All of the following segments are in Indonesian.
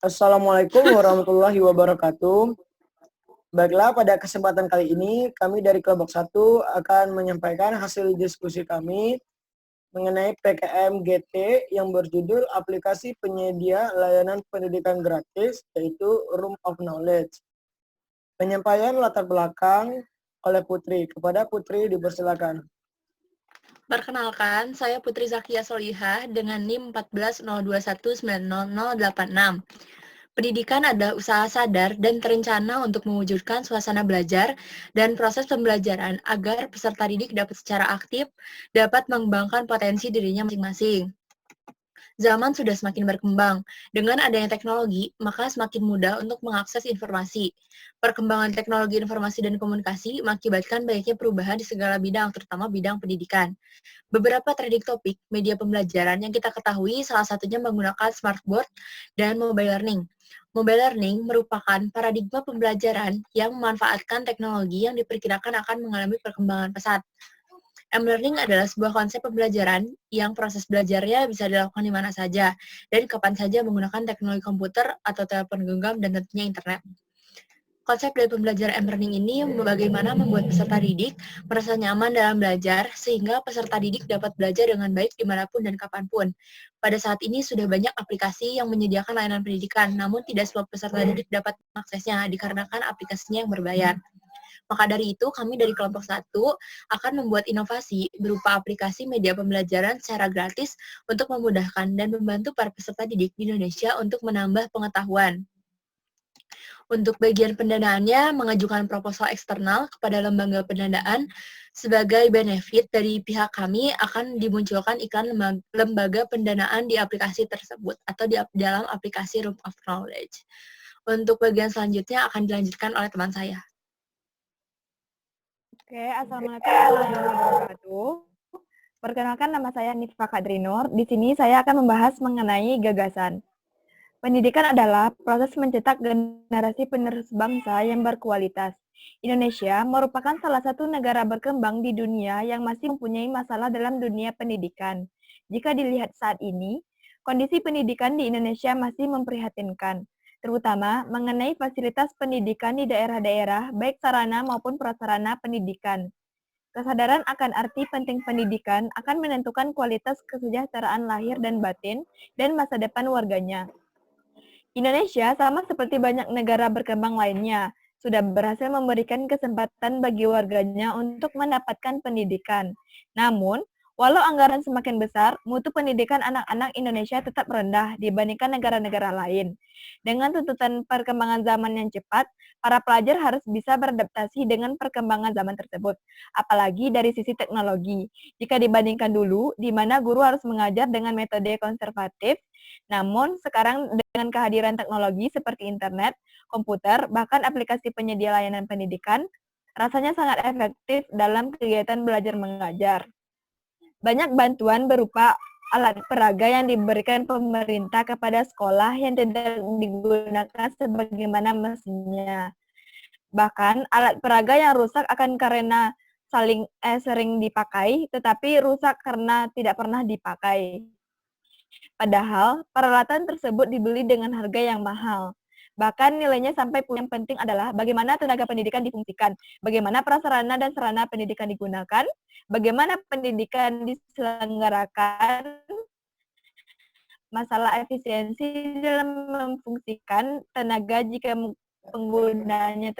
Assalamualaikum warahmatullahi wabarakatuh. Baiklah, pada kesempatan kali ini kami dari kelompok 1 akan menyampaikan hasil diskusi kami mengenai PKM GT yang berjudul Aplikasi Penyedia Layanan Pendidikan Gratis, yaitu Room of Knowledge. Penyampaian latar belakang oleh Putri. Kepada Putri dipersilakan. Perkenalkan, saya Putri Zakia Solihah dengan NIM 14021900086. Pendidikan adalah usaha sadar dan terencana untuk mewujudkan suasana belajar dan proses pembelajaran agar peserta didik dapat secara aktif dapat mengembangkan potensi dirinya masing-masing. Zaman sudah semakin berkembang. Dengan adanya teknologi, maka semakin mudah untuk mengakses informasi. Perkembangan teknologi informasi dan komunikasi mengakibatkan banyaknya perubahan di segala bidang, terutama bidang pendidikan. Beberapa trending topik media pembelajaran yang kita ketahui salah satunya menggunakan smartboard dan mobile learning. Mobile learning merupakan paradigma pembelajaran yang memanfaatkan teknologi yang diperkirakan akan mengalami perkembangan pesat. M-learning adalah sebuah konsep pembelajaran yang proses belajarnya bisa dilakukan di mana saja dan kapan saja menggunakan teknologi komputer atau telepon genggam dan tentunya internet. Konsep dari pembelajaran M-learning ini bagaimana membuat peserta didik merasa nyaman dalam belajar sehingga peserta didik dapat belajar dengan baik dimanapun dan kapanpun. Pada saat ini sudah banyak aplikasi yang menyediakan layanan pendidikan, namun tidak semua peserta didik dapat mengaksesnya dikarenakan aplikasinya yang berbayar. Maka dari itu, kami dari kelompok 1 akan membuat inovasi berupa aplikasi media pembelajaran secara gratis untuk memudahkan dan membantu para peserta didik di Indonesia untuk menambah pengetahuan. Untuk bagian pendanaannya, mengajukan proposal eksternal kepada lembaga pendanaan sebagai benefit dari pihak kami akan dimunculkan iklan lembaga pendanaan di aplikasi tersebut atau di dalam aplikasi Room of Knowledge. Untuk bagian selanjutnya akan dilanjutkan oleh teman saya. Oke, Assalamualaikum warahmatullahi wabarakatuh. Perkenalkan, nama saya Nifah Kadrinur. Di sini saya akan membahas mengenai gagasan. Pendidikan adalah proses mencetak generasi penerus bangsa yang berkualitas. Indonesia merupakan salah satu negara berkembang di dunia yang masih mempunyai masalah dalam dunia pendidikan. Jika dilihat saat ini, kondisi pendidikan di Indonesia masih memprihatinkan, terutama mengenai fasilitas pendidikan di daerah-daerah, baik sarana maupun prasarana pendidikan. Kesadaran akan arti penting pendidikan akan menentukan kualitas kesejahteraan lahir dan batin dan masa depan warganya. Indonesia, sama seperti banyak negara berkembang lainnya, sudah berhasil memberikan kesempatan bagi warganya untuk mendapatkan pendidikan. Namun, walau anggaran semakin besar, mutu pendidikan anak-anak Indonesia tetap rendah dibandingkan negara-negara lain. Dengan tuntutan perkembangan zaman yang cepat, para pelajar harus bisa beradaptasi dengan perkembangan zaman tersebut, apalagi dari sisi teknologi. Jika dibandingkan dulu, di mana guru harus mengajar dengan metode konservatif, namun sekarang dengan kehadiran teknologi seperti internet, komputer, bahkan aplikasi penyedia layanan pendidikan, rasanya sangat efektif dalam kegiatan belajar mengajar. Banyak bantuan berupa alat peraga yang diberikan pemerintah kepada sekolah yang tidak digunakan sebagaimana mestinya. Bahkan alat peraga yang rusak akan karena sering dipakai, tetapi rusak karena tidak pernah dipakai. Padahal peralatan tersebut dibeli dengan harga yang mahal. Bahkan nilainya sampai yang penting adalah bagaimana tenaga pendidikan difungsikan, bagaimana prasarana dan sarana pendidikan digunakan, bagaimana pendidikan diselenggarakan, masalah efisiensi dalam memfungsikan tenaga jika penggunaannya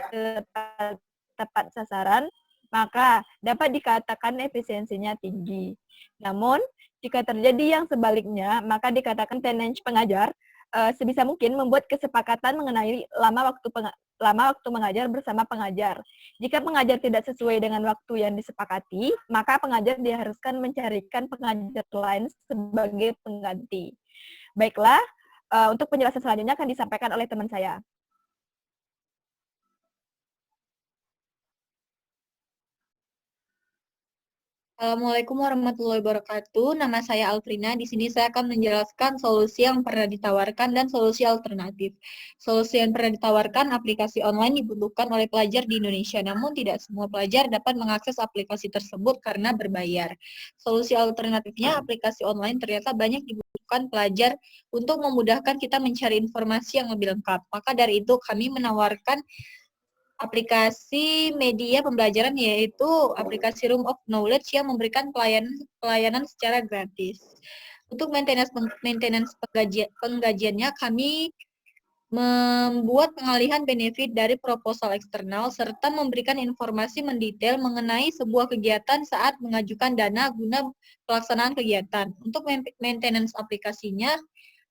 tepat sasaran, maka dapat dikatakan efisiensinya tinggi. Namun, jika terjadi yang sebaliknya, maka dikatakan tendensi pengajar sebisa mungkin membuat kesepakatan mengenai lama waktu mengajar bersama pengajar. Jika pengajar tidak sesuai dengan waktu yang disepakati, maka pengajar diharuskan mencarikan pengajar lain sebagai pengganti. Baiklah, untuk penjelasan selanjutnya akan disampaikan oleh teman saya. Assalamualaikum warahmatullahi wabarakatuh. Nama saya Alfrina. Di sini saya akan menjelaskan solusi yang pernah ditawarkan dan solusi alternatif. Solusi yang pernah ditawarkan, aplikasi online dibutuhkan oleh pelajar di Indonesia, namun tidak semua pelajar dapat mengakses aplikasi tersebut karena berbayar. Solusi alternatifnya, aplikasi online ternyata banyak dibutuhkan pelajar untuk memudahkan kita mencari informasi yang lebih lengkap. Maka dari itu kami menawarkan aplikasi media pembelajaran, yaitu aplikasi Room of Knowledge yang memberikan pelayanan secara gratis. Untuk maintenance penggajiannya, kami membuat pengalihan benefit dari proposal eksternal serta memberikan informasi mendetail mengenai sebuah kegiatan saat mengajukan dana guna pelaksanaan kegiatan. Untuk maintenance aplikasinya,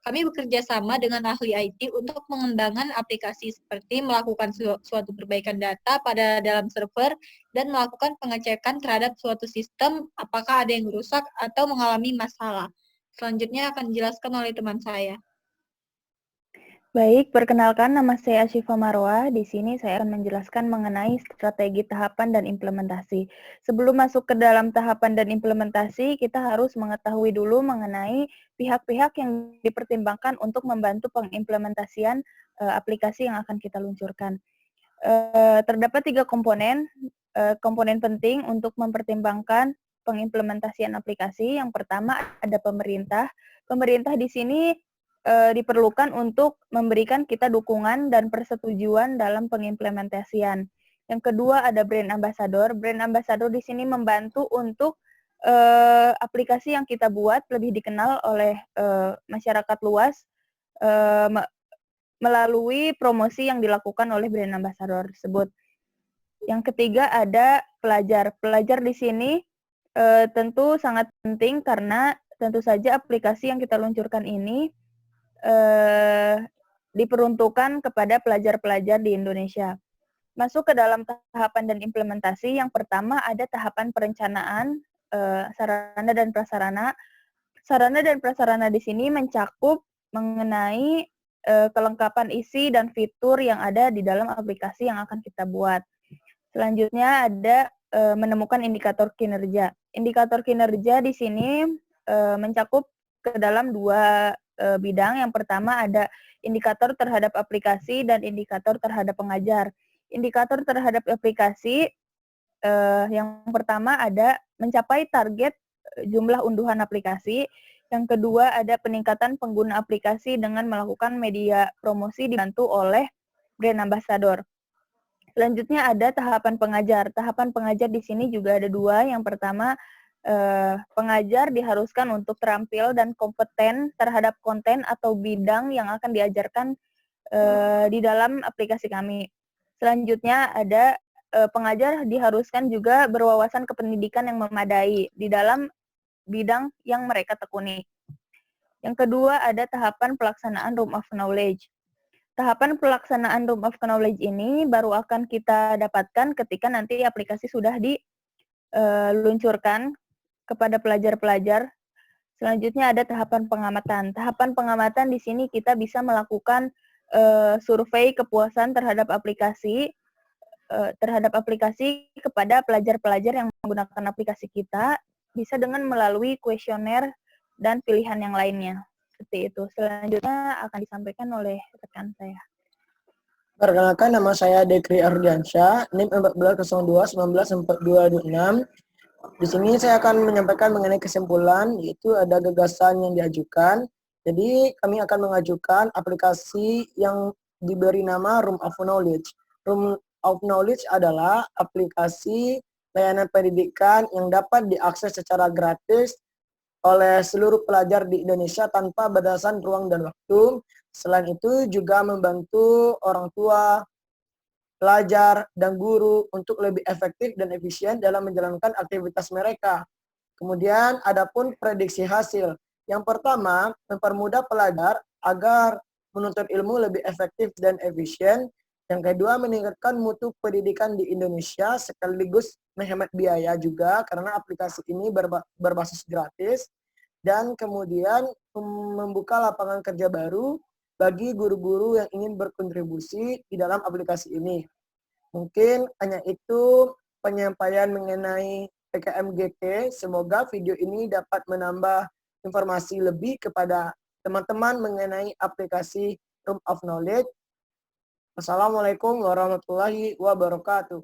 kami bekerja sama dengan ahli IT untuk mengembangkan aplikasi seperti melakukan suatu perbaikan data pada dalam server dan melakukan pengecekan terhadap suatu sistem apakah ada yang rusak atau mengalami masalah. Selanjutnya akan dijelaskan oleh teman saya. Baik, perkenalkan nama saya Asyifa Marwa. Di sini saya akan menjelaskan mengenai strategi tahapan dan implementasi. Sebelum masuk ke dalam tahapan dan implementasi, kita harus mengetahui dulu mengenai pihak-pihak yang dipertimbangkan untuk membantu pengimplementasian aplikasi yang akan kita luncurkan. Terdapat 3 komponen, komponen penting untuk mempertimbangkan pengimplementasian aplikasi. Yang pertama ada pemerintah. Pemerintah di sini diperlukan untuk memberikan kita dukungan dan persetujuan dalam pengimplementasian. Yang kedua ada brand ambassador. Brand ambassador di sini membantu untuk aplikasi yang kita buat lebih dikenal oleh masyarakat luas melalui promosi yang dilakukan oleh brand ambassador tersebut. Yang ketiga ada pelajar. Pelajar di sini tentu sangat penting karena tentu saja aplikasi yang kita luncurkan ini diperuntukkan kepada pelajar-pelajar di Indonesia. Masuk ke dalam tahapan dan implementasi, yang pertama ada tahapan perencanaan sarana dan prasarana. Sarana dan prasarana di sini mencakup mengenai kelengkapan isi dan fitur yang ada di dalam aplikasi yang akan kita buat. Selanjutnya ada menemukan indikator kinerja. Indikator kinerja di sini mencakup ke dalam 2 bidang. Yang pertama ada indikator terhadap aplikasi dan indikator terhadap pengajar. Indikator terhadap aplikasi yang pertama ada mencapai target jumlah unduhan aplikasi. Yang kedua ada peningkatan pengguna aplikasi dengan melakukan media promosi dibantu oleh brand ambassador. Selanjutnya ada tahapan pengajar. Tahapan pengajar di sini juga ada 2. Yang pertama, pengajar diharuskan untuk terampil dan kompeten terhadap konten atau bidang yang akan diajarkan di dalam aplikasi kami. Selanjutnya ada pengajar diharuskan juga berwawasan kependidikan yang memadai di dalam bidang yang mereka tekuni. Yang kedua ada tahapan pelaksanaan Room of Knowledge. Tahapan pelaksanaan Room of Knowledge ini baru akan kita dapatkan ketika nanti aplikasi sudah diluncurkan kepada pelajar-pelajar. Selanjutnya ada tahapan pengamatan. Tahapan pengamatan di sini kita bisa melakukan survei kepuasan terhadap aplikasi kepada pelajar-pelajar yang menggunakan aplikasi kita, bisa dengan melalui kuesioner dan pilihan yang lainnya. Seperti itu. Selanjutnya akan disampaikan oleh rekan saya. Perkenalkan, nama saya Dekri Ardiansyah, NIM 1402-194226. Di sini saya akan menyampaikan mengenai kesimpulan, yaitu ada gagasan yang diajukan. Jadi kami akan mengajukan aplikasi yang diberi nama Room of Knowledge. Room of Knowledge adalah aplikasi layanan pendidikan yang dapat diakses secara gratis oleh seluruh pelajar di Indonesia tanpa batasan ruang dan waktu. Selain itu juga membantu orang tua, pelajar, dan guru untuk lebih efektif dan efisien dalam menjalankan aktivitas mereka. Kemudian adapun prediksi hasil. Yang pertama, mempermudah pelajar agar menuntut ilmu lebih efektif dan efisien. Yang kedua, meningkatkan mutu pendidikan di Indonesia sekaligus menghemat biaya juga karena aplikasi ini berbasis gratis. Dan kemudian membuka lapangan kerja baru bagi guru-guru yang ingin berkontribusi di dalam aplikasi ini. Mungkin hanya itu penyampaian mengenai PKMGT. Semoga video ini dapat menambah informasi lebih kepada teman-teman mengenai aplikasi Room of Knowledge. Wassalamualaikum warahmatullahi wabarakatuh.